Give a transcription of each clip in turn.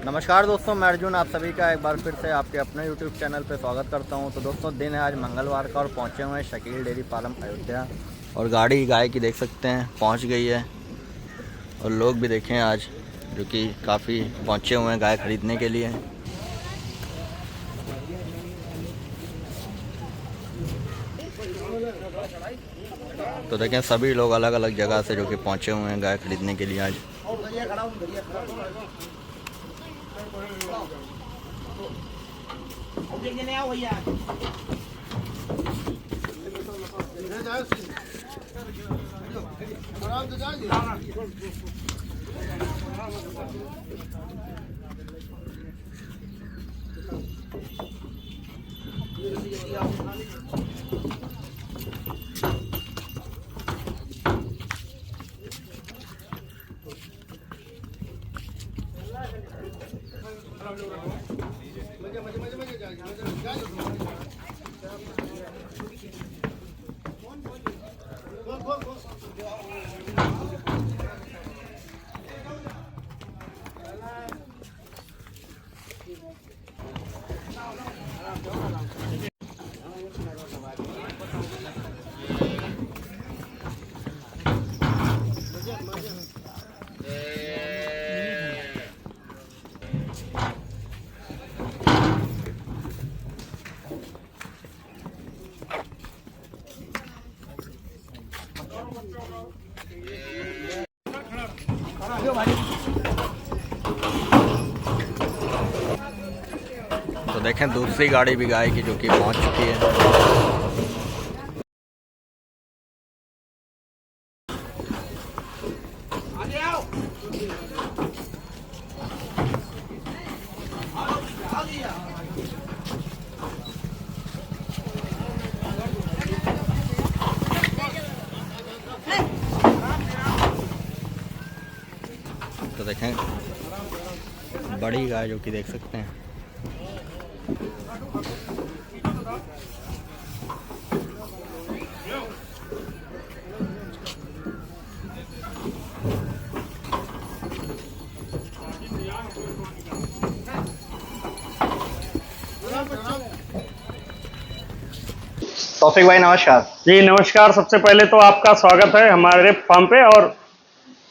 नमस्कार दोस्तों, मैं अर्जुन आप सभी का एक बार फिर से आपके अपने YouTube चैनल पे स्वागत करता हूं। तो दोस्तों, दिन है आज मंगलवार का और पहुंचे हुए हैं शकील डेयरी फार्म अयोध्या। और गाड़ी गाय की देख सकते हैं पहुंच गई है। और लोग भी देखें आज जो कि काफ़ी पहुंचे हुए हैं गाय ख़रीदने के लिए। तो देखें सभी लोग अलग अलग जगह से जो कि पहुंचे हुए हैं गाय ख़रीदने के लिए आज। तो देखें दूसरी गाड़ी भी गाय की जो कि पहुंच चुकी है। तो देखें बड़ी गाय जो कि देख सकते हैं। तौफीक भाई नमस्कार। जी नमस्कार। सबसे पहले तो आपका स्वागत है हमारे फार्म पे। और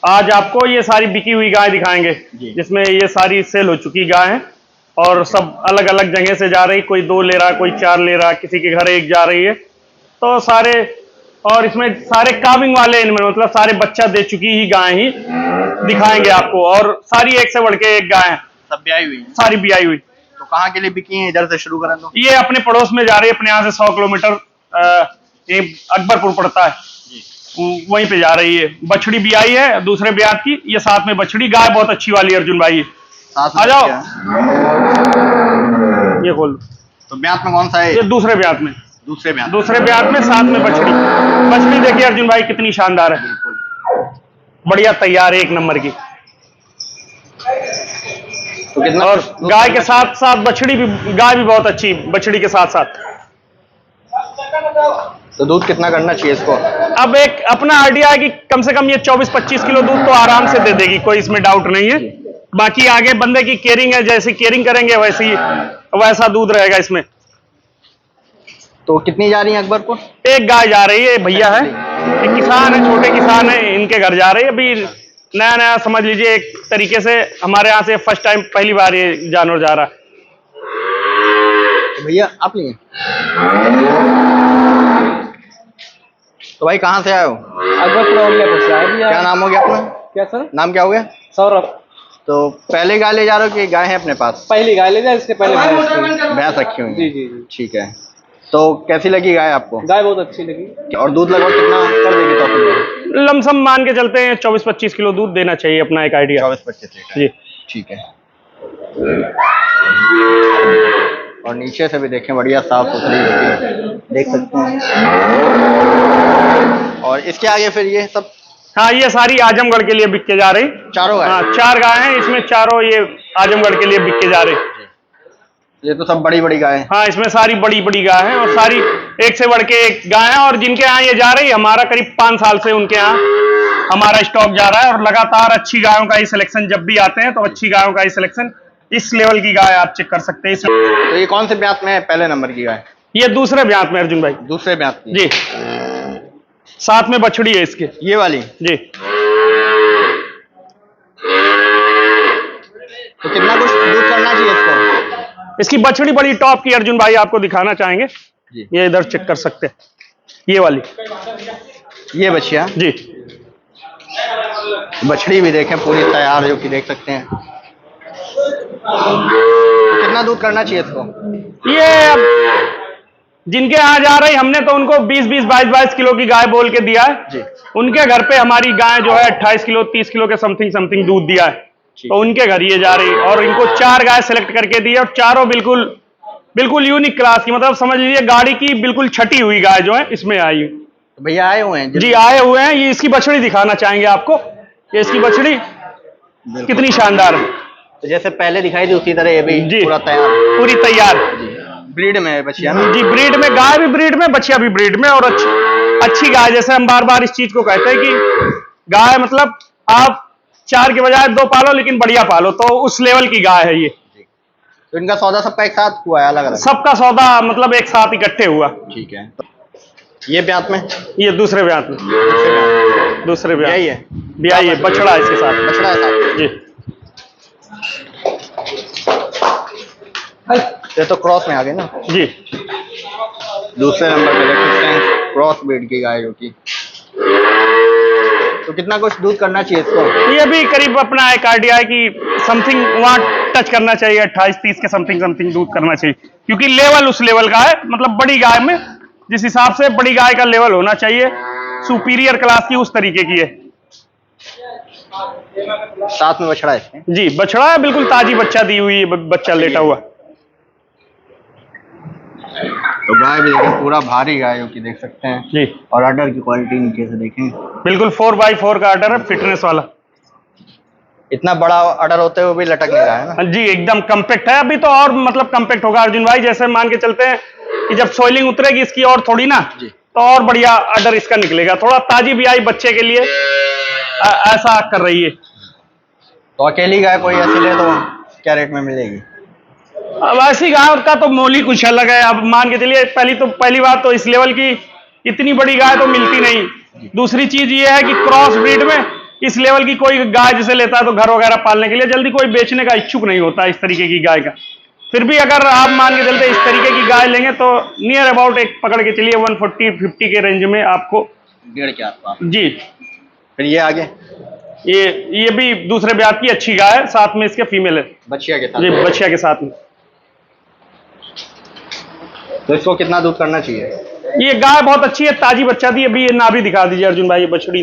आज आपको ये सारी बिकी हुई गाय दिखाएंगे जिसमें ये सारी सेल हो चुकी गाय हैं और सब अलग अलग जगह से जा रही। कोई 2 ले रहा, कोई 4 ले रहा, किसी के घर 1 जा रही है। तो सारे, और इसमें सारे काविंग वाले, इनमें मतलब सारे बच्चा दे चुकी ही गाय ही दिखाएंगे आपको। और सारी एक से बढ़ के एक गाय है, सब ब्याई हुई हैं? सारी ब्याई हुई। तो कहाँ के लिए बिकी हैं? इधर से शुरू करें तो ये अपने पड़ोस में जा रही है, अपने यहाँ से 100 किलोमीटर ये अकबरपुर पड़ता है, वहीं पे जा रही है। बछड़ी ब्याई है दूसरे ब्यात की, ये साथ में बछड़ी। गाय बहुत अच्छी वाली अर्जुन भाई, आ जाओ ये खोल। तो ब्यात में कौन सा है? ये दूसरे ब्यात में, दूसरे ब्यात में साथ में बछड़ी। बछड़ी देखिए अर्जुन भाई कितनी शानदार है, बढ़िया तैयार है, 1 नंबर की। तो कितना? और गाय के साथ साथ बछड़ी भी, गाय भी बहुत अच्छी बछड़ी के साथ साथ। तो दूध कितना करना चाहिए इसको? अब एक अपना आइडिया है कि कम से कम ये 24-25 किलो दूध तो आराम से दे देगी, कोई इसमें डाउट नहीं है। बाकी आगे बंदे की केयरिंग है, जैसी केयरिंग करेंगे वैसा दूध रहेगा इसमें। तो कितनी जा रही है अकबरपुर? एक गाय जा रही है, भैया है, एक किसान है, छोटे किसान है, इनके घर जा रही है। अभी नया नया समझ लीजिए, एक तरीके से हमारे यहाँ से फर्स्ट टाइम, पहली बार ये जानवर जा रहा है। तो भैया आप लिए? तो भाई कहाँ से आए हो? अकबरपुर से आए भैया। क्या नाम हो गया अपना? क्या सर? नाम क्या हो गया? सौरभ। तो पहले गाय ले जा रहे हो कि गाय है अपने पास? पहली गाय ले जाए, इसके पहले भैंस रखी हुई? जी जी जी। ठीक है। तो कैसी लगी गाय आपको? गाय बहुत अच्छी लगी। और दूध लगभग कितना कर देगी तौफीक? लमसम मान के चलते हैं 24-25 किलो दूध देना चाहिए, अपना एक आइडिया। 24-25 लीटर जी ठीक है। और नीचे से भी देखें बढ़िया साफ सुथरी देख सकते हैं। और इसके आगे फिर ये सब? हाँ, ये सारी आजमगढ़ के लिए बिक के जा रही। चारों गाय? हाँ 4 गाय हैं इसमें, चारों ये आजमगढ़ के लिए बिक के जा रही। ये तो सब बड़ी बड़ी गाय हैं। हाँ, इसमें सारी बड़ी बड़ी गाय हैं और सारी एक से बढ़ के एक गाय हैं। और जिनके यहाँ ये जा रही, हमारा करीब 5 साल से उनके यहाँ हमारा स्टॉक जा रहा है, और लगातार अच्छी गायों का ही सिलेक्शन जब भी आते हैं तो अच्छी गायों का ही सिलेक्शन, इस लेवल की गाय आप चेक कर सकते हैं। तो ये कौन से ब्यात में है पहले नंबर की गाय? ये दूसरे ब्यात में अर्जुन भाई। दूसरे ब्यात की? जी, साथ में बछड़ी है इसके। ये वाली? जी। तो कितना कुछ दूध करना चाहिए इसको? इसकी बछड़ी बड़ी टॉप की अर्जुन भाई, आपको दिखाना चाहेंगे जी। ये इधर चेक कर सकते हैं, ये वाली। ये बछिया जी, बछड़ी भी देखें पूरी तैयार, जो कि देख सकते हैं। तो कितना दूध करना चाहिए इसको? ये अब जिनके यहाँ जा रही, हमने तो उनको 20-20, 22-22 किलो की गाय बोल के दिया है जी। उनके घर पे हमारी गाय जो है 28 किलो 30 किलो के समथिंग दूध दिया है, तो उनके घर ये जा रही। और इनको 4 गाय सेलेक्ट करके दी है, और चारों बिल्कुल यूनिक क्लास की, मतलब समझ लीजिए गाड़ी की बिल्कुल छटी हुई गाय जो है इसमें आई है। तो भैया आए हुए हैं? जी, आए हुए हैं। ये इसकी बछड़ी दिखाना चाहेंगे आपको, ये इसकी बछड़ी कितनी शानदार है। तो जैसे पहले दिखाई थी उसी तरह ये भी जी, पूरा तैयार, पूरी तैयार। ब्रीड में है बछिया ना? जी, ब्रीड में, गाय भी ब्रीड में, बछिया भी ब्रीड में, और अच्छी गाय। जैसे हम बार बार इस चीज को कहते हैं कि गाय मतलब आप 4 के बजाय 2 पालो, लेकिन बढ़िया पालो, तो उस लेवल की गाय है ये। तो इनका सौदा सबका एक साथ हुआ है, अलग अलग? सबका सौदा मतलब एक साथ इकट्ठे हुआ। ठीक है। ये ब्यात में? ये दूसरे ब्यात में। दूसरे ब्यात यही है? ब्याई है, बछड़ा है इसके साथ। बछड़ा है साथ? जी। ये तो क्रॉस में आ गए ना? जी, दूसरे नंबर पे देख सकते हैं क्रॉस ब्रीड की गाय, जो की। तो कितना कुछ दूध करना चाहिए इसको? ये भी करीब अपना एक आइडिया है कि समथिंग वहां टच करना चाहिए, 28-30 के समथिंग दूध करना चाहिए, क्योंकि लेवल उस लेवल का है। मतलब बड़ी गाय में जिस हिसाब से बड़ी गाय का लेवल होना चाहिए, सुपीरियर क्लास की, उस तरीके की है। साथ में बछड़ा है? जी, बछड़ा है, बिल्कुल ताजी बच्चा दी हुई है, बच्चा लेटा हुआ। तो गाय भी देखें, पूरा भारी गाय, जो कि देख सकते हैं। जी, और ऑर्डर की क्वालिटी नीचे से देखें, बिल्कुल 4x4 का ऑर्डर है, फिटनेस वाला। इतना बड़ा ऑर्डर होते हुए भी लटक नहीं रहा है ना? जी, एकदम कम्पैक्ट है। अभी तो और मतलब कम्पैक्ट होगा अर्जुन भाई, जैसे मान के चलते हैं कि जब सोइलिंग उतरेगी इसकी और थोड़ी ना, तो और बढ़िया ऑर्डर इसका निकलेगा। थोड़ा ताजी भी आई बच्चे के लिए, ऐसा कर रही है। तो अकेली गाय कोई ऐसी ले तो क्या रेट में मिलेगी? अब ऐसी गाय का तो मोल ही कुछ अलग है। अब मान के चलिए, पहली बात तो इस लेवल की इतनी बड़ी गाय तो मिलती नहीं। दूसरी चीज ये है कि क्रॉस ब्रीड में इस लेवल की कोई गाय जिसे लेता है तो घर वगैरह पालने के लिए जल्दी कोई बेचने का इच्छुक नहीं होता इस तरीके की गाय का। फिर भी अगर आप मान के चलते इस तरीके की गाय लेंगे तो नियर अबाउट एक पकड़ के चलिए 140-50 के रेंज में आपको। 1.5 के आसपास? जी। फिर ये आगे ये भी दूसरे ब्यात की अच्छी गाय है, साथ में इसके फीमेल है, बछिया के साथ? जी, बछिया के साथ में। तो इसको कितना दूध करना चाहिए? ये गाय बहुत अच्छी है, ताजी बच्चा दी। अभी ये नाभि दिखा दीजिए अर्जुन भाई, ये बछड़ी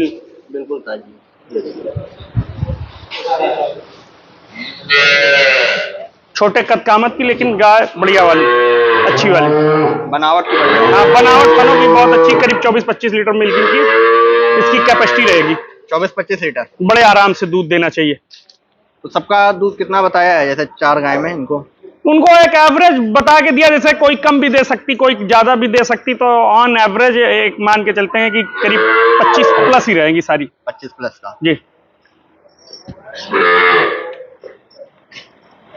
बिल्कुल ताजी। छोटे कद कामत की, लेकिन गाय बढ़िया वाली, अच्छी वाली, बनावट की बढ़िया। हाँ, बनावट फलों की बहुत अच्छी। करीब 24-25 लीटर मिल्किंग की इसकी कैपेसिटी रहेगी। 24-25 लीटर बड़े आराम से दूध देना चाहिए। तो सबका दूध कितना बताया है? जैसे 4 गाय में उनको एक एवरेज बता के दिया, जैसे कोई कम भी दे सकती, कोई ज्यादा भी दे सकती, तो ऑन एवरेज एक मान के चलते हैं कि करीब 25 प्लस ही रहेंगी सारी। 25 प्लस का? जी।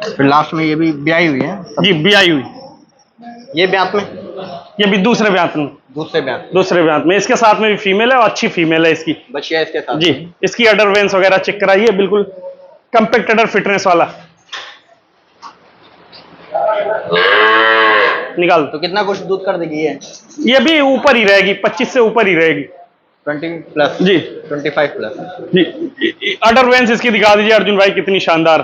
फिर लास्ट में ये भी ब्याई हुई है? जी, ब्याई हुई। ये ब्यात में? ये भी दूसरे ब्यात में। दूसरे ब्यात में इसके साथ में भी फीमेल है, और अच्छी फीमेल है इसकी, बछिया इसके साथ? जी। इसकी अडर वेंस वगैरह चेक कराइए, बिल्कुल कंपैक्ट अडर, फिटनेस वाला। निकाल। तो कितना कुछ दूध कर देगी ये भी ऊपर ही रहेगी, 25 से ऊपर ही रहेगी। 20 प्लस? जी, 25 प्लस जी। अडर वेंस इसकी दिखा दीजिए अर्जुन भाई, कितनी शानदार।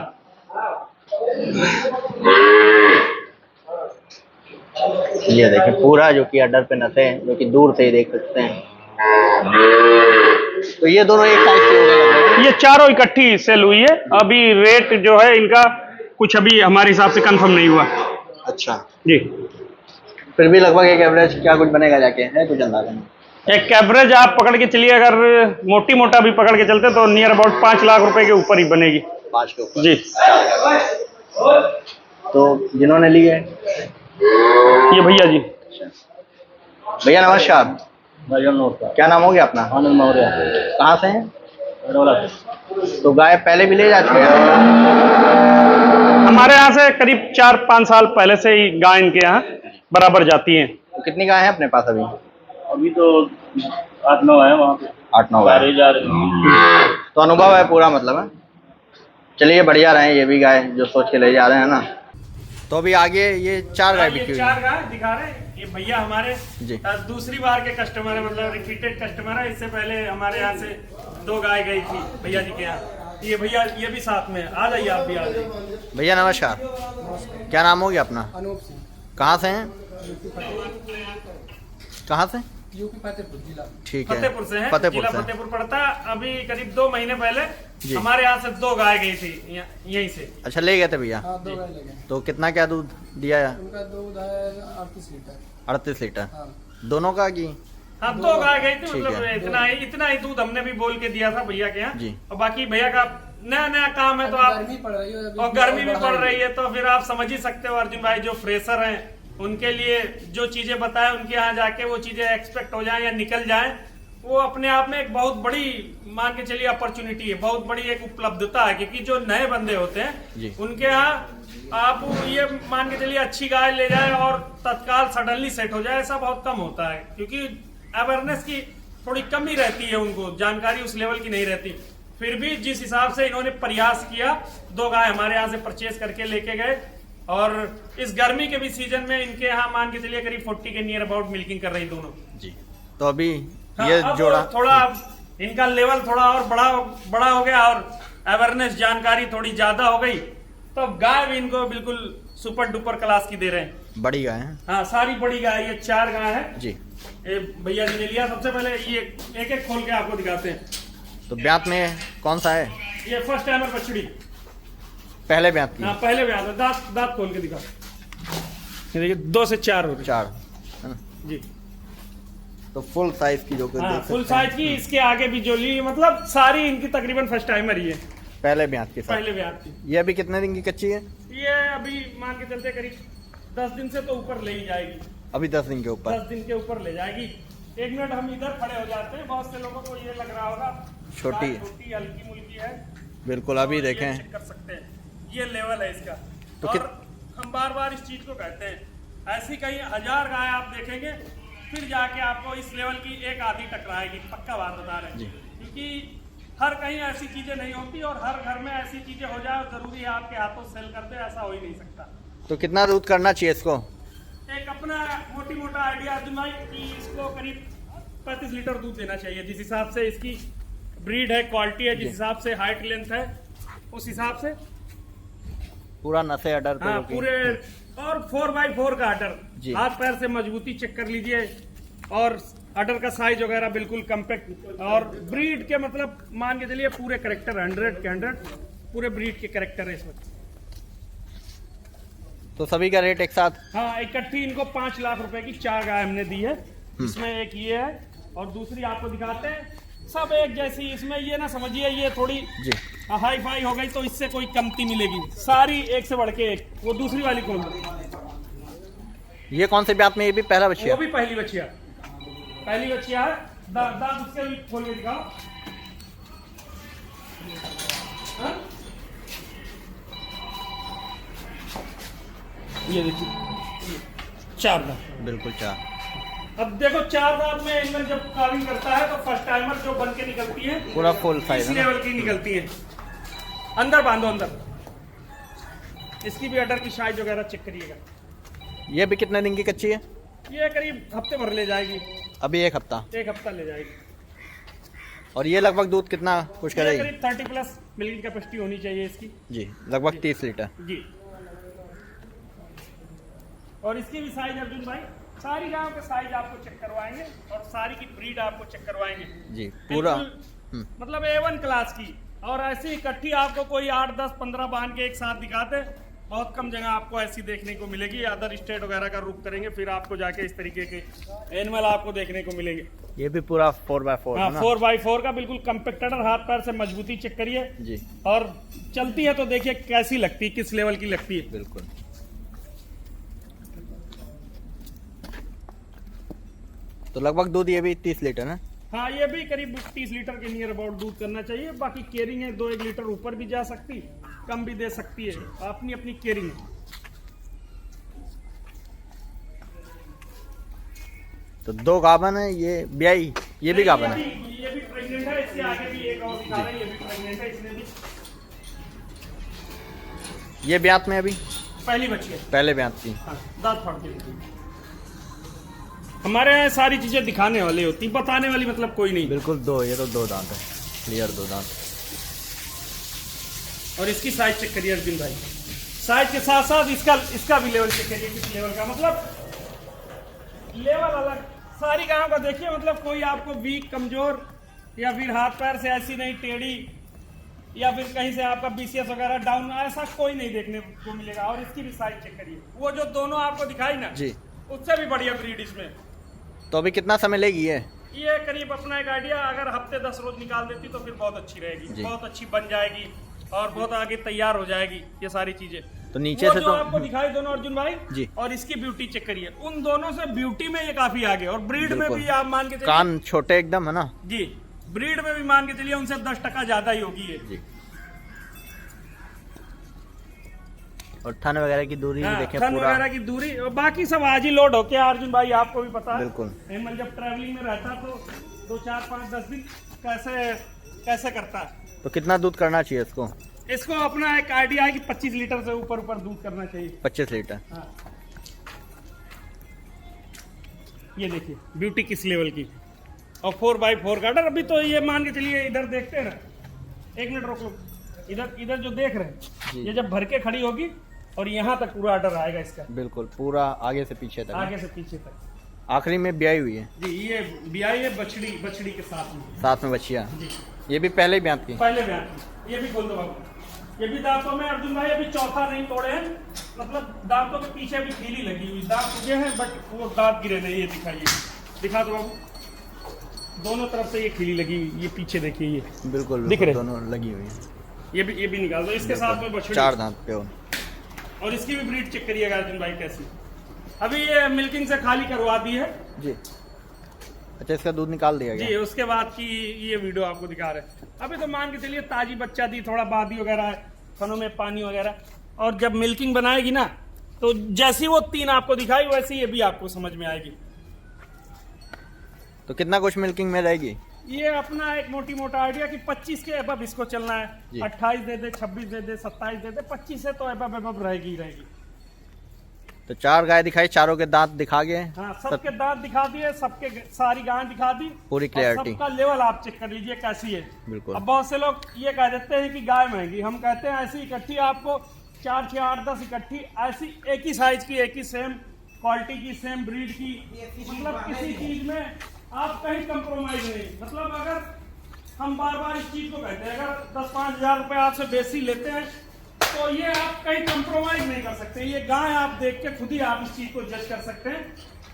ये देखिए पूरा जो कि अडर पे नसे हैं, जो कि दूर से ही देख सकते हैं। तो ये दोनों एक साइज के हो गए? ये चारों इकट्ठी सेल हुई है। अभी रेट जो है इनका कुछ अभी हमारे हिसाब से कंफर्म नहीं हुआ। अच्छा जी। फिर भी लगभग एक एवरेज क्या कुछ बनेगा जाके, है कुछ अंदाजा? एक एवरेज आप पकड़ के चलिए, अगर मोटी मोटा भी पकड़ के चलते तो नियर अबाउट 5 लाख रुपए के ऊपर ही बनेगी। 5 के ऊपर? जी। तो जिन्होंने ली है ये भैया जी। भैया नमस्कार। क्या नाम हो गया अपना? आनंद मौर्य। कहाँ से हैं? तो गाय पहले भी ले जा चुके हैं? हमारे यहाँ से करीब 4-5 साल पहले से ही गाय इनके यहाँ बराबर जाती हैं। तो कितनी गाय है अपने पास अभी? अभी तो 8-9 है वहाँ पे। 8-9 गाय। जा रहे तो अनुभव है पूरा, मतलब है। चलिए बढ़िया रहे ये भी गाय जो सोच के ले जा रहे हैं ना। तो अभी आगे ये 4 गाय बिकी हुई 4 गाय दिखा रहे हैं। ये भैया हमारे जी। दूसरी बार के कस्टमर है, मतलब रिपीटेड कस्टमर है। इससे पहले हमारे यहाँ से 2 गाय गई थी भैया जी के यहाँ। ये भैया ये भी साथ में है। आ जाइए आप भी, आ जाइए भैया। नमस्कार, क्या नाम हो गया अपना? अनूप सिंह, कहाँ से हैं? कहाँ से? यूपी फतेहपुर जिला। ठीक है, फतेहपुर से है। फतेहपुर जिला से। फतेहपुर पड़ता है। अभी करीब 2 महीने पहले जी। हमारे यहाँ से 2 गाय गई थी यहीं से। अच्छा, ले गए थे भैया। हाँ, 2 गाय लगे। तो कितना क्या दूध दिया है? उनका दूध है 38 लीटर। 38 लीटर हाँ, दोनों का की? हाँ, 2 गाय गई थी। ठीक मतलब है। इतना ही दूध हमने भी बोल के दिया था भैया के यहाँ। जी। और बाकी भैया का नया काम है तो आप, गर्मी पड़ रही है अभी, और गर्मी भी पड़ रही है तो फिर आप समझ ही सकते हो अर्जुन भाई, जो फ्रेशर हैं उनके लिए जो चीजें बताएं उनके यहाँ जाके वो चीजें एक्सपेक्ट हो जाएं या निकल जाएं, वो अपने आप में एक बहुत बड़ी, मान के चलिए अपॉर्चुनिटी है, बहुत बड़ी एक उपलब्धता है। क्योंकि जो नए बंदे होते जी। हैं उनके यहाँ आप ये मान के चलिए अच्छी गाय ले जाए और तत्काल सडनली सेट हो जाए, ऐसा बहुत कम होता है। क्योंकि अवेयरनेस की थोड़ी कमी रहती है, उनको जानकारी उस लेवल की नहीं रहती। फिर भी जिस हिसाब से इन्होंने प्रयास किया, 2 गाय हमारे यहाँ से परचेज करके लेके गए। और इस गर्मी के भी सीजन में इनके यहाँ मान के चलिए करीब 40 के नियर अबाउट मिल्किंग कर रही दोनों जी। तो अभी हाँ, ये अब जोड़ा थोड़ा इनका लेवल थोड़ा और बड़ा हो गया और अवेयरनेस जानकारी थोड़ी ज्यादा हो गई, तो गाय भी इनको बिल्कुल सुपर डुपर क्लास की दे रहे हैं। बड़ी गाय है। हाँ, सारी बड़ी गाय, ये 4 गाय है जी। ये भैया जी ने लिया। सबसे पहले ये एक खोल के आपको दिखाते हैं। तो ब्यात में कौन सा है? ये फर्स्ट टाइमर बछड़ी। पहले ब्यात की? हाँ, पहले भी आता। दांत खोल के दिखा। ये देखिए 2 से 4 हो रही 4 है ना। जी। तो फुल साइज की जो कि हाँ, देख फुल सकते हैं। साइज की। इसके आगे भी जो ली, मतलब सारी इनकी तकरीबन फर्स्ट टाइमर ही है। पहले ब्यात के साथ। पहले भी आती। ये अभी कितने दिन की कच्ची है? ये अभी मान के चलते करीब 10 दिन से तो ऊपर ले ही जाएगी। अभी 10 दिन के ऊपर। 10 दिन के ऊपर ले जाएगी। 1 मिनट हम इधर खड़े हो जाते हैं, बहुत से लोगों को ये लग रहा होगा छोटी हल्की मुल्की है। बिल्कुल, अभी और ये देखें। चेक कर सकते हैं, ये लेवल है इसका। तो और हम बार बार इस चीज को कहते हैं, ऐसी कई 1000 गाय आप देखेंगे, फिर जाके आपको इस लेवल की एक आधी टकराएगी, पक्का बात बता रहे हैं। क्योंकि हर कहीं ऐसी चीजें नहीं होती और हर घर में ऐसी चीजें हो जाए जरूरी है आपके हाथों सेल कर दे, ऐसा हो ही नहीं सकता। तो कितना दूध करना चाहिए इसको? एक अपना मोटा आइडिया अर्जुन भाई कि इसको करीब 35 लीटर दूध देना चाहिए। जिस हिसाब से इसकी ब्रीड है, क्वालिटी है, जिस हिसाब से हाइट लेंथ है, उस हिसाब से पूरा नशे अडर पे हाँ, जो कि- पूरे। और 4x4 का जी। अडर, हाथ पैर से मजबूती चेक कर लीजिए। और अडर का साइज वगैरह बिल्कुल कम्पैक्ट, और ब्रीड के मतलब मान के चलिए पूरे करेक्टर 100 के 100 पूरे ब्रीड के करेक्टर है इसमें। तो सभी का रेट एक साथ? हाँ, इकट्ठी इनको 5 लाख रुपए की 4 गाय हमने दी है। इसमें एक ये है और दूसरी आपको दिखाते हैं, सब एक जैसी। इसमें ये ना समझिए ये थोड़ी जी। हाई फाई हो गई तो इससे कोई कमती मिलेगी, सारी एक से बढ़ के एक। वो दूसरी वाली खोल दो। ये कौन से ब्यात में? ये भी पहला बच्ची वो है? भी पहली बच्चिया है। दांत उसके भी खोल के दिखाओ। हाँ? ये देखिए 4 दांत। बिल्कुल 4। अब देखो 4 दांत में इनमें जब कार्विंग करता है तो फर्स्ट टाइमर जो बन के निकलती है पूरा फुल साइज इस है ना? लेवल की निकलती है। अंदर बांधो, अंदर। इसकी भी अडर की साइज वगैरह चेक करिएगा। ये भी कितने दिन की कच्ची है? ये करीब हफ्ते भर ले जाएगी, अभी 1 हफ्ता। 1 हफ्ता ले जाएगी। और ये लगभग दूध कितना कुछ ये करेगी? करीब 30+ मिल्किंग कैपेसिटी होनी चाहिए इसकी। जी, लगभग 30 लीटर। जी। और इसकी भी साइज अर्जुन भाई, सारी गायों के साइज आपको चेक करवाएंगे और सारी की ब्रीड आपको चेक करवाएंगे। जी, पूरा। बिल्कुल, मतलब A1 क्लास की। और ऐसी इकट्ठी आपको कोई 8, 10, 15 बांध के एक साथ दिखाते, बहुत कम जगह आपको ऐसी देखने को मिलेगी। अदर स्टेट वगैरह का रुख करेंगे फिर आपको जाके इस तरीके के एनिमल आपको देखने को मिलेंगे। ये भी पूरा 4x4 हाँ, है ना? 4x4 का बिल्कुल कम्पेक्टेडर। हाथ पैर से मजबूती चेक करिए जी। और चलती है तो देखिए कैसी लगती है, किस लेवल की लगती है। बिल्कुल। तो लगभग दूध ये भी 30 लीटर है? हाँ, ये भी करीब 30 लीटर के नियर अबाउट दूध करना चाहिए। बाकी केयरिंग है 2-1 लीटर ऊपर भी जा सकती, कम भी दे सकती है, अपनी अपनी केयरिंग है। तो 2 गाभन है, ये ब्याई, ये भी गाभन है। ये भी प्रेग्नेंट है। इसके आगे भी एक और दिखा रहे हैं, ये भी प्रेग्नेंट है। इसने भी ये ब्यात में अभी पहली बच्ची है, पहले ब्यात की। हाँ, दांत फाड़ के दिखी। हमारे यहाँ सारी चीजें दिखाने वाली होती, बताने वाली मतलब कोई नहीं। बिल्कुल 2, ये तो 2 दांत है, क्लियर 2 दांत। और इसकी साइज चेक करिए अर्जुन भाई, साइज के साथ साथ इसका भी लेवल चेक करिए, किस लेवल का, मतलब लेवल अलग। सारी गायों का देखिए, मतलब कोई आपको वीक, कमजोर या फिर हाथ पैर से ऐसी नहीं टेढ़ी, या फिर कहीं से आपका बीसीएस वगैरह डाउन, ऐसा कोई नहीं देखने को मिलेगा। और इसकी भी साइज चेक करिए, वो जो दोनों आपको दिखाई ना जी, उससे भी बढ़िया ब्रीड इसमें। तो अभी कितना समय लेगी ये करीब अपना एक आइडिया, अगर हफ्ते 10 रोज निकाल देती तो फिर बहुत अच्छी रहेगी, बहुत अच्छी बन जाएगी और बहुत आगे तैयार हो जाएगी ये सारी चीजें। तो नीचे से जो तो आपको दिखाई दोनों अर्जुन भाई जी, और इसकी ब्यूटी चेक करिए, उन दोनों से ब्यूटी में ये काफी आगे, और ब्रीड में भी आप मान के चलिए, कान छोटे एकदम है ना जी, ब्रीड में भी मान के चलिए उनसे 10% ज्यादा ही होगी ये जी। और थन वगैरह की दूरी भी देखें, थन पूरा वगैरह की दूरी, और बाकी सब आज ही लोड होके अर्जुन भाई, आपको भी पता है। बिल्कुल। हेमल जब ट्रैवलिंग में रहता तो 2, 4, 5, 10 दिन कैसे करता है। तो कितना दूध करना चाहिए इसको? इसको अपना एक आइडिया है कि 25 लीटर से ऊपर दूध करना चाहिए। 25 लीटर। हाँ। ये देखिए ब्यूटी किस लेवल की, और 4x4 का। अभी तो ये मान के चलिए, इधर देखते हैं ना, 1 मिनट रोक लो, इधर जो देख रहे हैं, ये जब भर के खड़ी होगी और यहाँ तक पूरा ऑर्डर आएगा इसका, बिल्कुल पूरा आगे से पीछे तक, आगे से पीछे तक। आखिरी में ब्याई हुई है जी, ये ब्याई है बछड़ी के साथ में बछिया। जी, ये भी पहले ही ब्यात की, पहले ब्याह की। ये भी खोल दो बाबू, ये भी दांतों में अर्जुन भाई अभी चौथा नहीं तोड़े हैं, मतलब दांतों के पीछे भी खीली लगी हुई, दांत उगे हैं बट वो दांत गिरे नहीं। ये दिखाइए, दिखा दो बाबू, दोनों तरफ से ये खीली लगी हुई, ये पीछे देखिए, ये बिल्कुल दिख रहे, दोनों लगी हुई है। ये भी निकाल दो। इसके साथ में बछड़ी, 4 दांत पे हो। और इसकी भी ब्रीड चेक करिएगा अर्जुन भाई कैसी। अभी ये मिल्किंग से खाली करवा दी है जी। अच्छा, इसका दूध निकाल दिया जी, गया? उसके बाद की ये वीडियो आपको दिखा रहे हैं। अभी तो मान के चलिए ताजी बच्चा दी, थोड़ा बादी वगैरह है, फनों में पानी वगैरह, और जब मिल्किंग बनाएगी ना तो जैसी वो 3 आपको दिखाई वैसी ये भी आपको समझ में आएगी। तो कितना कुछ मिल्किंग में रहेगी? ये अपना एक मोटा आइडिया कि 25 के अबव इसको चलना है, 28 दे दे, 26 दे दे, 27 दे दे, 25 से तो अबव रहेगी। तो 4 गाय दिखाई, चारों के दांत दिखा गए। हाँ, सबके दांत दिखा दिए, सबके सारी गाय दिखा दी, पूरी क्लियरिटी। सबका लेवल आप चेक कर लीजिए कैसी है। बिल्कुल। अब बहुत से लोग ये कह देते हैं कि गाय महंगी, हम कहते हैं ऐसी इकट्ठी आपको 4, 6, 8, 10 इकट्ठी ऐसी एक ही साइज की, एक ही सेम क्वालिटी की, सेम ब्रीड की, मतलब किसी चीज में आप कहीं कंप्रोमाइज नहीं। मतलब अगर हम बार इस चीज को कहते हैं, अगर 10-5 हजार रुपए आपसे बेसी लेते हैं तो ये आप कहीं कंप्रोमाइज नहीं कर सकते। ये गाय आप देख के खुद ही आप इस चीज को जज कर सकते हैं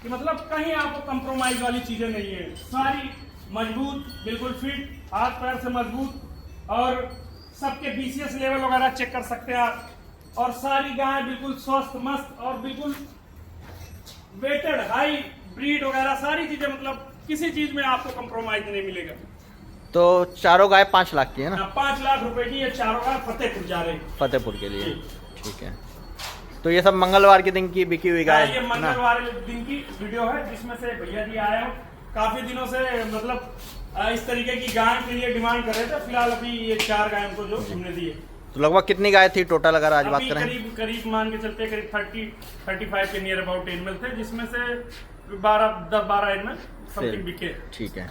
कि मतलब कहीं आपको कंप्रोमाइज वाली चीजें नहीं है। सारी मजबूत, बिल्कुल फिट, हाथ पैर से मजबूत, और सबके बीसीएस लेवल वगैरह चेक कर सकते हैं आप। और सारी गाय बिल्कुल स्वस्थ, मस्त, और बिल्कुल वेटेड, हाई ब्रीड वगैरह सारी चीजें, मतलब किसी चीज में आपको कंप्रोमाइज नहीं मिलेगा। तो चारों गाय 5 लाख की है ना? 5 लाख रुपए की ये चारों गाय फतेहपुर जा रही, फतेहपुर के लिए। ठीक है, तो ये सब मंगलवार के दिन की बिकी हुई गाय ये मंगलवार दिन की वीडियो है, जिसमें से भैया जी आए हो, काफी दिनों से मतलब इस तरीके की गाय के लिए डिमांड कर रहे थे। फिलहाल अभी ये 4 गाय उनको जो हमने दी है। तो लगभग कितनी गाय थी टोटल अगर आज बात करें? करीब मान के चलते करीब 30-35 के नियर अबाउट एनिमल थे, जिसमें से 10-12 एनिमल समथिंग बिके। ठीक है,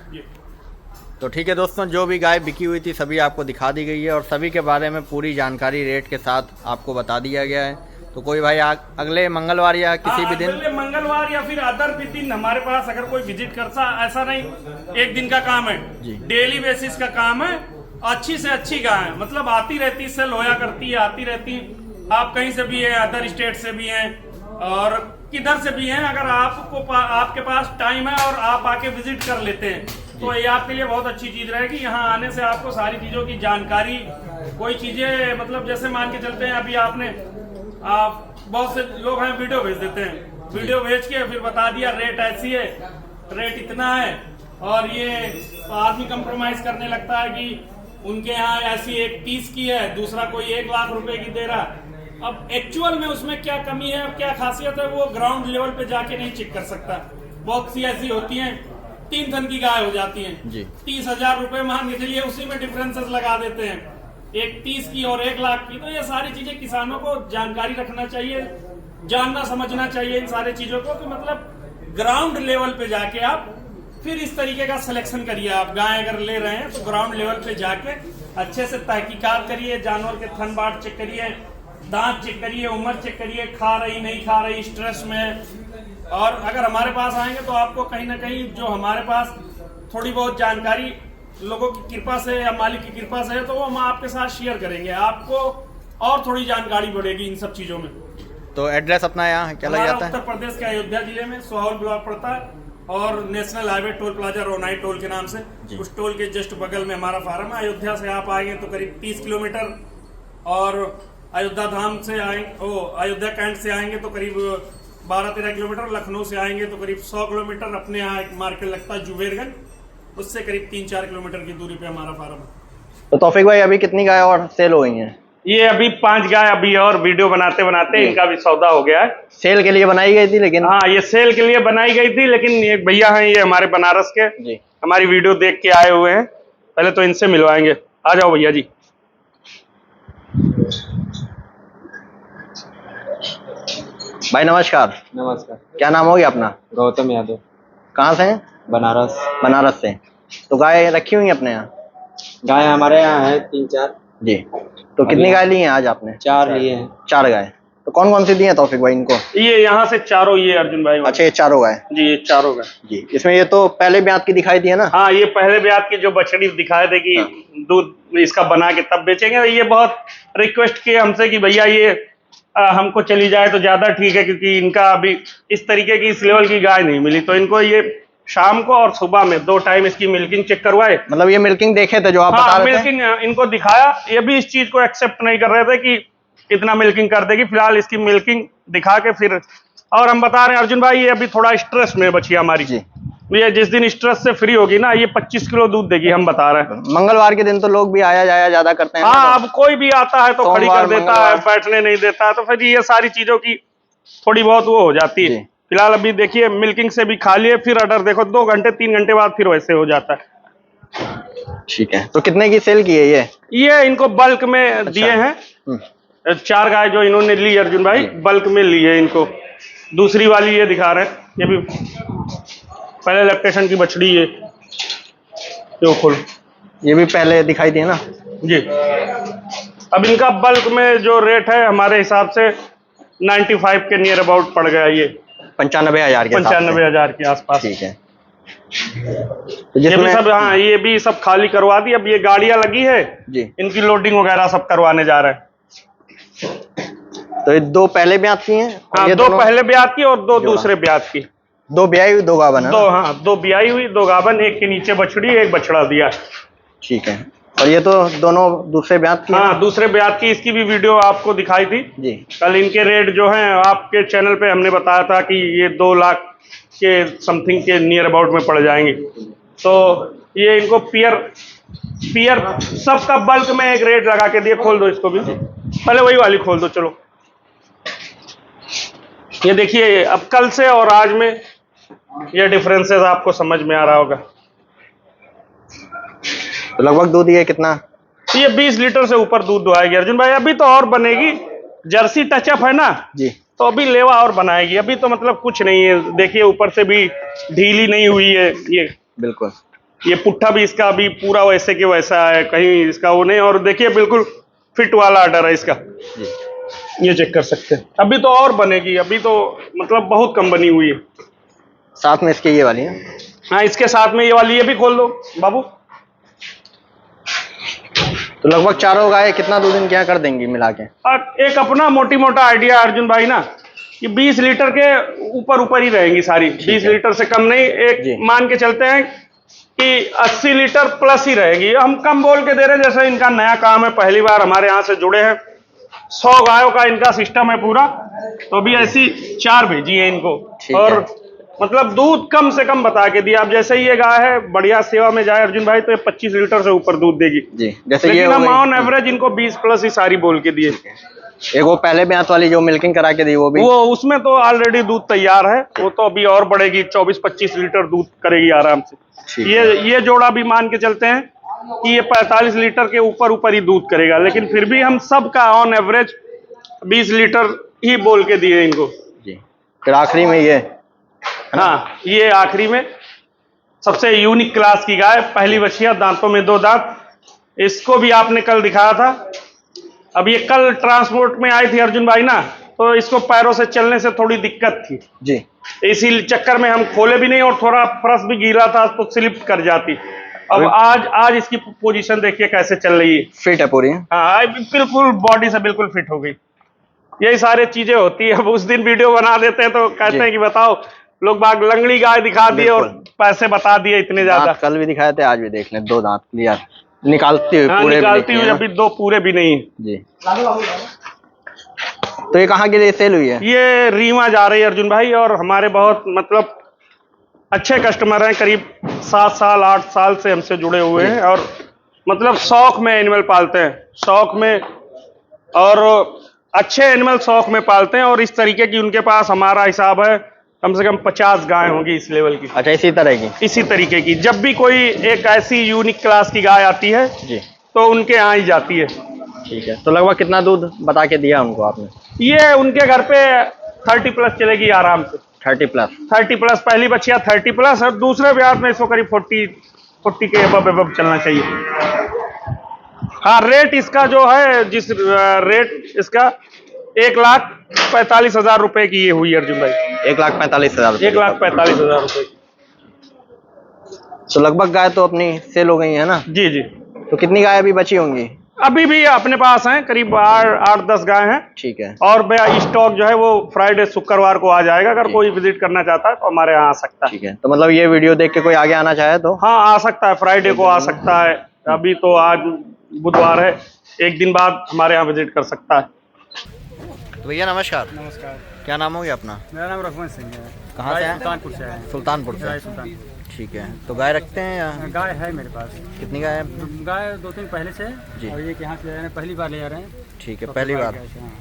तो ठीक है दोस्तों, जो भी गाय बिकी हुई थी सभी आपको दिखा दी गई है, और सभी के बारे में पूरी जानकारी रेट के साथ आपको बता दिया गया है। तो कोई भाई अगले मंगलवार या किसी भी दिन, अगले मंगलवार या फिर अदर भी दिन हमारे पास अगर कोई विजिट करता, ऐसा नहीं एक दिन का काम है, डेली बेसिस का काम है। अच्छी से अच्छी गाय है, मतलब आती रहती, सेल होया करती है, आती रहती। आप कहीं से भी है, अदर स्टेट से भी हैं और किधर से भी हैं, अगर आपके पास टाइम है और आप आके विजिट कर लेते हैं तो ये आपके लिए बहुत अच्छी चीज रहेगी। यहाँ आने से आपको सारी चीजों की जानकारी, कोई चीजें मतलब जैसे मान के चलते हैं, अभी आपने बहुत से लोग हैं वीडियो भेज देते हैं, वीडियो भेज के फिर बता दिया रेट ऐसी है, रेट इतना है, और ये आदमी कंप्रोमाइज करने लगता है कि उनके यहाँ ऐसी एक 30 की है, दूसरा कोई 1 लाख रुपए की दे रहा। अब एक्चुअल में उसमें क्या कमी है और क्या खासियत है वो ग्राउंड लेवल पे जाके नहीं चेक कर सकता। बहुत सी ऐसी होती हैं 3 टन की गाय हो जाती हैं, 30,000 रुपए मान के चलिए, उसी में डिफरेंसेस लगा देते हैं, एक 30 की और 1 लाख की। तो ये सारी चीजें किसानों को जानकारी रखना चाहिए, जानना समझना चाहिए इन सारी चीजों को, कि मतलब ग्राउंड लेवल पे जाके आप फिर इस तरीके का सिलेक्शन करिए। आप गाय अगर ले रहे हैं तो ग्राउंड लेवल पे जाके अच्छे से तहकीकात करिए, जानवर के थन बाट चेक करिए, दांत चेक करिए, उम्र चेक करिए, खा रही नहीं खा रही, स्ट्रेस में। और अगर हमारे पास आएंगे तो आपको कहीं ना कहीं जो हमारे पास थोड़ी बहुत जानकारी लोगों की कृपा से या मालिक की कृपा से है तो वो हम आपके साथ शेयर करेंगे, आपको और थोड़ी जानकारी बढ़ेगी इन सब चीजों में। तो एड्रेस अपना यहाँ क्या लग जाता है? उत्तर प्रदेश के अयोध्या जिले में सोहावल ब्लॉक पड़ता है और national highway toll plaza Ronai toll के नाम से, उस टोल के जस्ट बगल में हमारा फार्म है। अयोध्या से आप आएंगे तो करीब 30 किलोमीटर, और अयोध्या धाम से आएंगे, अयोध्या कैंट से आएंगे तो करीब 12-13 किलोमीटर, लखनऊ से आएंगे तो करीब 100 किलोमीटर। अपने यहाँ एक मार्केट लगता है जुबेरगंज, उससे करीब 3-4 किलोमीटर की दूरी पे हमारा फार्म है। तो तौफीक भाई अभी कितनी गाय और सेल हो गई हैं? ये अभी 5 गाय अभी, और वीडियो बनाते बनाते इनका भी सौदा हो गया है। सेल के लिए बनाई गई थी लेकिन? हाँ, ये सेल के लिए बनाई गई थी, लेकिन एक भैया हैं ये हमारे बनारस के, जी, हमारी वीडियो देख के आए हुए हैं। पहले तो इनसे मिलवाएंगे, आ जाओ भैया जी। भाई नमस्कार। नमस्कार। क्या नाम हो गया अपना? गौतम यादव। कहाँ से हैं? बनारस। बनारस से। तो गाय रखी हुई है अपने यहाँ? गाय हमारे यहाँ है 3-4। जी। तो कितनी गाय ली हैं आज आपने? 4 लिए हैं। 4 गाय। तो कौन कौन सी दी है तौफीक भाई इनको? ये यहाँ से चारों, ये अर्जुन भाई। अच्छा, ये चारों गाय? जी, ये चारों गाय। जी। इसमें ये तो पहले ब्यात की दिखाई दी है ना? हाँ, ये पहले ब्यात की जो बछड़ी दिखाए थे कि दूध इसका बना के तब बेचेंगे। ये बहुत रिक्वेस्ट किए हमसे कि भैया ये हमको चली जाए तो ज्यादा ठीक है, क्योंकि इनका अभी इस तरीके की, इस लेवल की गाय नहीं मिली। तो इनको ये शाम को और सुबह में 2 टाइम इसकी मिल्किंग चेक करवाए। मतलब ये मिल्किंग देखे थे जो आप बता रहे थे? मिल्किंग इनको दिखाया। ये भी इस चीज को एक्सेप्ट नहीं कर रहे थे कि इतना मिल्किंग कर देगी। फिलहाल इसकी मिल्किंग दिखा के फिर, और हम बता रहे हैं अर्जुन भाई, ये अभी थोड़ा स्ट्रेस में बची हमारी जी। ये जिस दिन स्ट्रेस से फ्री होगी ना, ये 25 किलो दूध देगी, हम बता रहे हैं। मंगलवार के दिन तो लोग भी आया जाया ज्यादा करते हैं। हाँ, अब कोई भी आता है तो खड़ी कर देता है, बैठने नहीं देता है, तो फिर ये सारी चीजों की थोड़ी बहुत वो हो जाती है। फिलहाल अभी देखिए मिल्किंग से भी खा लिए, फिर ऑर्डर देखो 2 घंटे 3 घंटे बाद फिर वैसे हो जाता है। ठीक है। तो कितने की सेल की है ये इनको बल्क में दिए हैं। 4 गाय जो इन्होंने ली अर्जुन भाई, बल्क में ली है इनको। दूसरी वाली ये दिखा रहे हैं, ये भी पहले लैक्टेशन की बछड़ी है, जो खोल, ये भी पहले दिखाई दी है ना जी। अब इनका बल्क में जो रेट है हमारे हिसाब से 95 के नियर अबाउट पड़ गया। ये 95,000 के 95,000 के आसपास। ठीक है। तो ये भी सब, हाँ, ये भी सब खाली करवा दी। अब ये गाड़ियां लगी है जी, इनकी लोडिंग वगैरह सब करवाने जा रहे हैं। तो ये 2 पहले ब्यात की हैं? हाँ, 2 पहले ब्यात की और 2 दूसरे ब्यात की। 2 ब्याई हुई 2 गाभन है? 2, हाँ, 2 ब्याई हुई 2 गाभन, एक के नीचे बछड़ी, एक बछड़ा दिया। ठीक है। और ये तो दोनों दूसरे ब्यात की? हाँ, दूसरे ब्यात की। इसकी भी वीडियो आपको दिखाई थी जी। कल। इनके रेट जो हैं आपके चैनल पे हमने बताया था कि ये 2 लाख के समथिंग के नियर अबाउट में पड़ जाएंगे। तो ये इनको पियर सबका बल्क में एक रेट लगा के दिए। खोल दो इसको भी, पहले वही वाली खोल दो। चलो, ये देखिए अब कल से और आज में ये डिफरेंसेस आपको समझ में आ रहा होगा। तो लगभग दूध ये कितना? ये 20 लीटर से ऊपर दूध दुआएगी अर्जुन भाई। अभी तो और बनेगी, जर्सी टचअप है ना जी, तो अभी लेवा और बनाएगी। अभी तो मतलब कुछ नहीं है। देखिए ऊपर से भी ढीली नहीं हुई है ये, बिल्कुल। ये पुट्ठा भी इसका अभी पूरा वैसे के वैसा है, कहीं इसका वो नहीं। और देखिए बिल्कुल फिट वाला आर्डर है इसका जी। ये चेक कर सकते हैं। अभी तो और बनेगी, अभी तो मतलब बहुत कम बनी हुई है। साथ में इसके ये वाली है? हाँ, इसके साथ में ये वाली, ये भी खोल दो बाबू। तो लगभग चारों गाय कितना दूध इनके यहाँ कर देंगी मिला के? एक अपना मोटी मोटा आइडिया अर्जुन भाई ना, कि 20 लीटर के ऊपर ही रहेंगी सारी। 20 लीटर से कम नहीं। एक मान के चलते हैं कि 80 लीटर प्लस ही रहेगी। हम कम बोल के दे रहे हैं, जैसे इनका नया काम है, पहली बार हमारे यहाँ से जुड़े हैं। 100 गायों का इनका सिस्टम है पूरा। तो अभी ऐसी 4 भेजी है इनको। और मतलब दूध कम से कम बता के दिया। अब जैसे ये गाय है बढ़िया सेवा में जाए अर्जुन भाई तो ये 25 लीटर से ऊपर दूध देगी जी। जैसे ये लेकिन हो हम गई- ऑन एवरेज इनको 20 प्लस ही सारी बोल के दिए। एक वो पहले ब्यात वाली जो मिल्किंग करा के दी वो भी वो उसमें तो ऑलरेडी दूध तैयार है, वो तो अभी और बढ़ेगी, 24-25 लीटर दूध करेगी आराम से। ठीक ये जोड़ा भी मान के चलते हैं कि ये 45 लीटर के ऊपर ही दूध करेगा, लेकिन फिर भी हम सबका ऑन एवरेज 20 लीटर ही बोल के दिए इनको जी। फिर आखिरी में ये हाँ, ये आखिरी में सबसे यूनिक क्लास की गाय, पहली बछिया, दांतों में 2 दांत। इसको भी आपने कल दिखाया था। अब ये कल ट्रांसपोर्ट में आई थी अर्जुन भाई ना, तो इसको पैरों से चलने से थोड़ी दिक्कत थी जी। इसी चक्कर में हम खोले भी नहीं और थोड़ा फर्श भी गीला था तो स्लिप कर जाती। अब आज इसकी पोजीशन देखिए कैसे चल रही है, फिट है पूरी। हाँ बिल्कुल बॉडी से बिल्कुल फिट हो गई। यही सारी चीजें होती है। अब उस दिन वीडियो बना देते हैं तो कहते हैं कि बताओ लोग बाग लंगड़ी गाय दिखा दिए और पैसे बता दिए इतने ज्यादा। दांत कल भी दिखाए थे, आज भी देख लें, 2 दांत क्लियर निकालती हुई हाँ, पूरे भी निकालती नहीं हुई है अभी 2 पूरे भी नहीं जी। तो ये कहाँ के लिए सेल हुई है? ये रीवा जा रही है अर्जुन भाई, और हमारे बहुत मतलब अच्छे कस्टमर हैं, करीब 7 साल 8 साल से हमसे जुड़े हुए हैं और मतलब शौक में एनिमल पालते हैं, शौक में, और अच्छे एनिमल शौक में पालते हैं। और इस तरीके की उनके पास हमारा हिसाब है कम से कम 50 गाय होंगी इस लेवल की। अच्छा, इसी तरह की? इसी तरीके की जब भी कोई एक ऐसी यूनिक क्लास की गाय आती है जी तो उनके यहाँ ही जाती है। ठीक है। तो लगभग कितना दूध बता के दिया उनको आपने? ये उनके घर पे 30 प्लस चलेगी आराम से। 30 प्लस? 30 प्लस पहली बच्चिया 30 प्लस, और दूसरे ब्याज में इसको करीब 40 के अब चलना चाहिए। हाँ, रेट इसका जो है, जिस रेट इसका 1,45,000 रुपए की ये हुई अर्जुन भाई। 1,45,000? 1,45,000 रुपए की। तो लगभग गाय तो अपनी सेल हो गई है ना? जी जी। तो कितनी गाय अभी बची होंगी? अभी भी अपने पास हैं करीब 8-10 गाय हैं। ठीक है। और स्टॉक जो है वो फ्राइडे शुक्रवार को आ जाएगा। अगर कोई विजिट करना चाहता है तो हमारे यहाँ आ सकता है। ठीक है। तो मतलब ये वीडियो देख के कोई आगे आना चाहे तो? हाँ, आ सकता है, फ्राइडे को आ सकता है। अभी तो आज बुधवार है, एक दिन बाद हमारे यहाँ विजिट कर सकता है। तो भैया नमस्कार। नमस्कार, क्या नाम हो गया अपना? मेरा नाम रघुवंश सिंह है। कहाँ से हैं? सुल्तानपुर से है। सुल्तानपुर से। सुल्तानपुर। ठीक है। तो गाय रखते हैं या गाय है मेरे पास। कितनी गाय है? गाय 2-3 पहले से जी। और ये यहाँ से ले रहे हैं, पहली बार ले जा रहे हैं। ठीक है, तो पहली बार। गाय से, हाँ।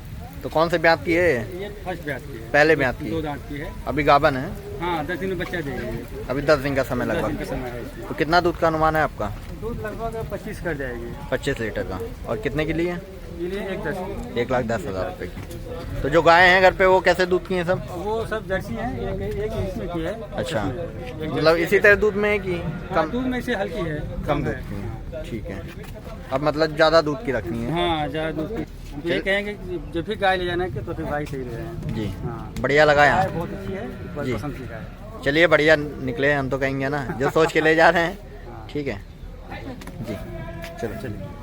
तो कौन से ब्यात की है? ये फर्स्ट ब्याज की है, पहले ब्यात की? 2 दांत की है। अभी गाभन है? हाँ, 10 दिन में बच्चा देगी। अभी 10 दिन का समय 10 दिन का लगभग। समय है इसमें। तो कितना दूध का अनुमान है आपका? दूध लगभग 25 कर जाएगी। 25 लीटर का। और कितने के लिए? ये लिए 1,10। 1,10,000 रुपये की। तो जो गाय हैं घर पे वो कैसे दूध की हैं सब? वो सब जर्सी हैं, एक इसमें की है। अच्छा, एक मतलब इसी तरह दूध में है कि हाँ, कम? दूध में से हल्की है, कम दूध की है। ठीक है। अब मतलब ज़्यादा दूध की रखनी है? हाँ, ज़्यादा दूध की। हम ये कहेंगे कि जब भी गाय ले जाना है तो फिर गाय सही ले जाए। जी। हाँ, बढ़िया लगा गाय यहाँ? बहुत अच्छी है, बहुत जी। पसंद की गाय है। चलिए, बढ़िया निकले हम तो कहेंगे ना, जो सोच के ले जा रहे हैं। ठीक है जी, चलो चलिए।